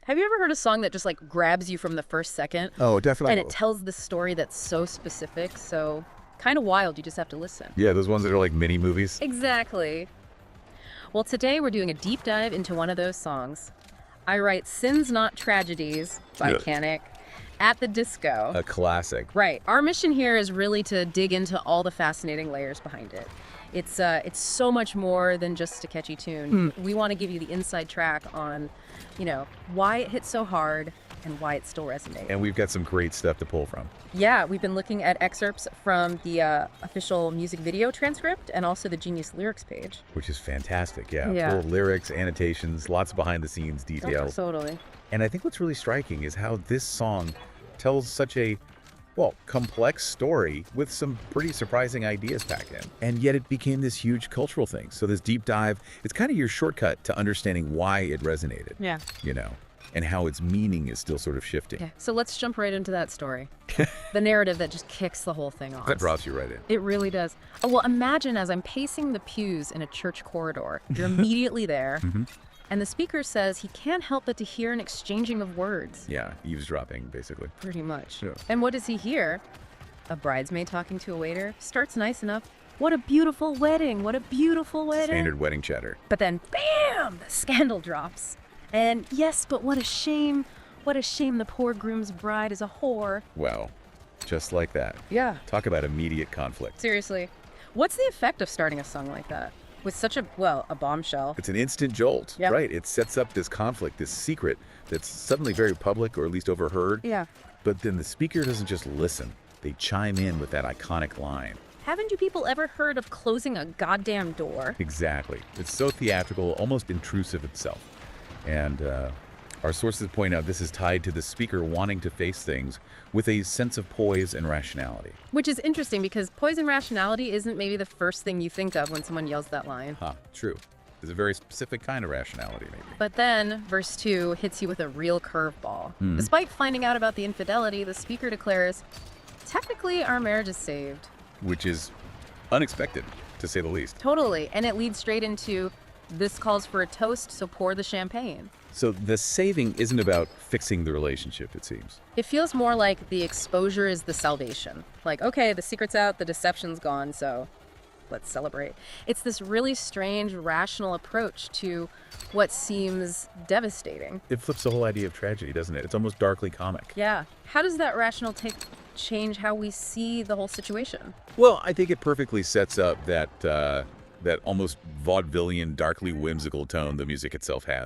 Have you ever heard a song that just like grabs you from the first second? Oh, definitely. And it tells the story that's so specific, so kind of wild, you just have to listen. Yeah, those ones that are like mini movies. Exactly. Well, today we're doing a deep dive into one of those songs. I write Sins Not Tragedies by Yeah. Canic at the Disco. A classic. Right. Our mission here is really to dig into all the fascinating layers behind it. It's so much more than just a catchy tune. We want to give you the inside track on, why it hits so hard and why it still resonates. And we've got some great stuff to pull from. Yeah, we've been looking at excerpts from the official music video transcript and also the Genius lyrics page. Which is fantastic, yeah. Yeah. Full of lyrics, annotations, lots of behind-the-scenes details. Totally. And I think what's really striking is how this song tells such a, complex story with some pretty surprising ideas packed in. And yet it became this huge cultural thing. So this deep dive, it's kind of your shortcut to understanding why it resonated. Yeah. And how its meaning is still sort of shifting. Okay, so let's jump right into that story. The narrative that just kicks the whole thing off. That drops you right in. It really does. Oh, well, imagine as I'm pacing the pews in a church corridor. You're immediately there. And the speaker says he can't help but to hear an exchanging of words. Yeah, eavesdropping, basically. Pretty much. Yeah. And what does he hear? A bridesmaid talking to a waiter. Starts nice enough. What a beautiful wedding. What a beautiful wedding. Standard wedding chatter. But then, bam, the scandal drops. And yes, but what a shame. What a shame the poor groom's bride is a whore. Wow. Just like that. Yeah. Talk about immediate conflict. Seriously. What's the effect of starting a song like that? With such a bombshell. It's an instant jolt, Yep. right? It sets up this conflict, this secret that's suddenly very public or at least overheard. Yeah. But then the speaker doesn't just listen. They chime in with that iconic line. Haven't you people ever heard of closing a goddamn door? Exactly. It's so theatrical, almost intrusive itself. And our sources point out this is tied to the speaker wanting to face things with a sense of poise and rationality. Which is interesting because poise and rationality isn't maybe the first thing you think of when someone yells that line. True. There's a very specific kind of rationality, maybe. But then, verse 2 hits you with a real curveball. Despite finding out about the infidelity, the speaker declares, technically our marriage is saved. Which is unexpected, to say the least. Totally. And it leads straight into, this calls for a toast, so pour the champagne. So the saving isn't about fixing the relationship, it seems. It feels more like the exposure is the salvation. Like, okay, the secret's out, the deception's gone, so let's celebrate. It's this really strange, rational approach to what seems devastating. It flips the whole idea of tragedy, doesn't it? It's almost darkly comic. Yeah. How does that rational take change how we see the whole situation? Well, I think it perfectly sets up that almost vaudevillian, darkly whimsical tone the music itself has.